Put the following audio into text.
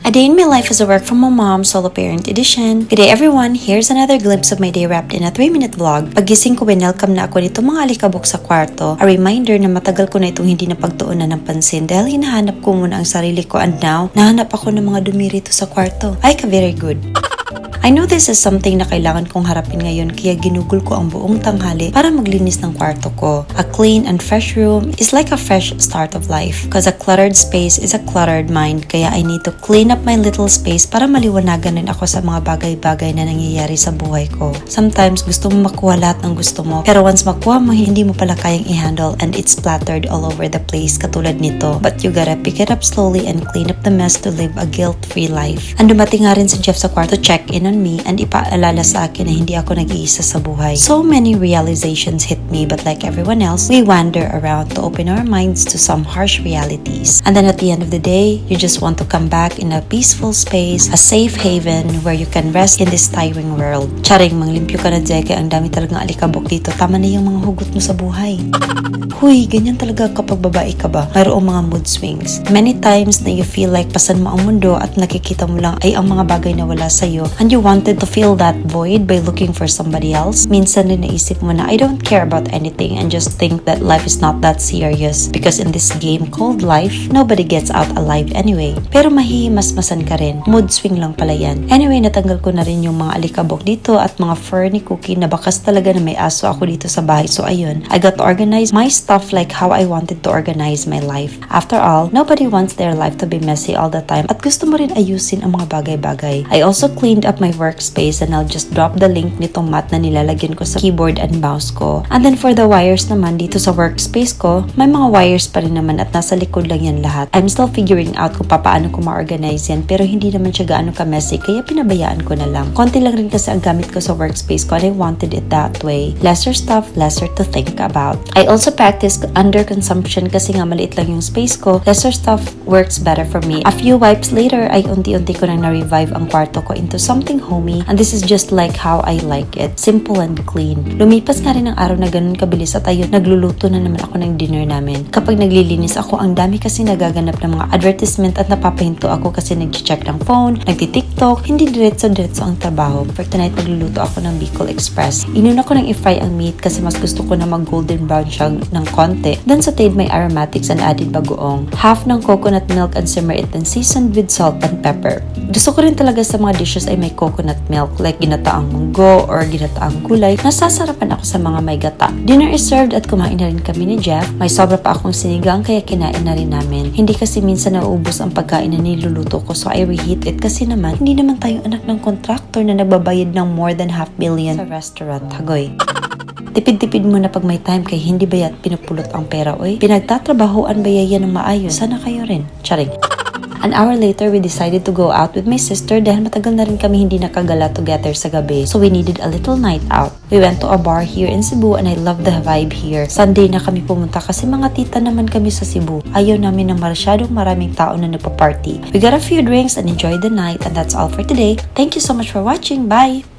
A Day in My Life as a Work from a Mom Solo Parent Edition. Good day everyone, here's another glimpse of my day wrapped in a 3-minute vlog. Pagising ko, welcome na ako nito mga alikabok sa kwarto. A reminder na matagal ko na itong hindi napagtuunan ng pansin dahil hinahanap ko muna ang sarili ko, and now, nahanap ako ng mga dumi rito sa kwarto. Ay very good. I know this is something na kailangan kong harapin ngayon, kaya ginugol ko ang buong tanghali para maglinis ng kwarto ko. A clean and fresh room is like a fresh start of life, because a cluttered space is a cluttered mind, kaya I need to clean up my little space para maliwanagan din ako sa mga bagay-bagay na nangyayari sa buhay ko. Sometimes gusto mo makuha lahat ng gusto mo, pero once makuha mo, hindi mo pala kayang i-handle and it's splattered all over the place katulad nito. But you gotta pick it up slowly and clean up the mess to live a guilt-free life. And dumating nga rin si Jeff sa kwarto to check in on me and ipaalala sa akin na hindi ako nag-iisa sa buhay. So many realizations hit me, but like everyone else, we wander around to open our minds to some harsh realities. And then at the end of the day, you just want to come back in a peaceful space, a safe haven where you can rest in this tiring world. Charing, manglimpyo ka na, Jeke, ang dami talagang alikabok dito. Tama na yung mga hugot mo sa buhay. Huy, ganyan talaga kapag babae ka ba? Mayroong mga mood swings. Many times na you feel like pasan mo ang mundo at nakikita mo lang ay ang mga bagay na wala sa'yo, and you wanted to fill that void by looking for somebody else. Minsan din naisip mo na I don't care about anything and just think that life is not that serious, because in this game called life, nobody gets out alive anyway. Pero mahihimasmasan ka rin. Mood swing lang pala yan. Anyway, natanggal ko na rin yung mga alikabok dito at mga fur ni Cookie na bakas talaga na may aso ako dito sa bahay. So ayun, I got to organize my stuff like how I wanted to organize my life. After all, nobody wants their life to be messy all the time at gusto mo rin ayusin ang mga bagay-bagay. I also cleaned up my workspace and I'll just drop the link nitong mat na nilalagyan ko sa keyboard and mouse ko. And then for the wires naman dito sa workspace ko, may mga wires pa rin naman at nasa likod lang yan lahat. I'm still figuring out kung paano ko ma-organize yan, pero hindi naman siya gaano ka-messy, kaya pinabayaan ko na lang. Konti lang rin kasi ang gamit ko sa workspace ko and I wanted it that way. Lesser stuff, lesser to think about. I also practice under consumption kasi nga maliit lang yung space ko. Lesser stuff works better for me. A few wipes later, ay unti-unti ko nang na-revive ang kwarto ko into something homey, and this is just like how I like it. Simple and clean. Lumipas nga rin ang araw na ganun kabilis at ayun, nagluluto na naman ako ng dinner namin. Kapag naglilinis ako, ang dami kasi nagaganap ng mga advertisement at napapahinto ako kasi nag-check ng phone, nagti-tiktok, hindi diretso-diretso ang trabaho. For tonight, magluluto ako ng Bicol Express. Inuna ko nang i-fry ang meat kasi mas gusto ko na mag-golden brown siya ng konti. Then sauteed my aromatics and added bagoong. Half ng coconut milk and simmer it and seasoned with salt and pepper. Gusto ko rin talaga sa mga dishes ay may coconut milk, like ginataang munggo or ginataang gulay. Nasasarapan ako sa mga may gata. Dinner is served at kumain na rin kami ni Jeff. May sobra pa akong sinigang kaya kinain na rin namin. Hindi kasi minsan nauubos ang pagkain na niluluto ko, so I reheat it kasi naman hindi naman tayo anak ng contractor na nagbabayad ng more than $500,000 sa restaurant. Hagoy. Tipid-tipid mo na pag may time kay hindi ba yan pinupulot ang pera, oy? Pinagtatrabahoan ba yan ng maayos? Sana kayo rin. Charing. An hour later, we decided to go out with my sister dahil matagal na rin kami hindi nakagala together sa gabi. So we needed a little night out. We went to a bar here in Cebu and I love the vibe here. Sunday na kami pumunta kasi mga tita naman kami sa Cebu. Ayaw namin ng masyadong maraming tao na nagpa-party. We got a few drinks and enjoyed the night, and that's all for today. Thank you so much for watching. Bye!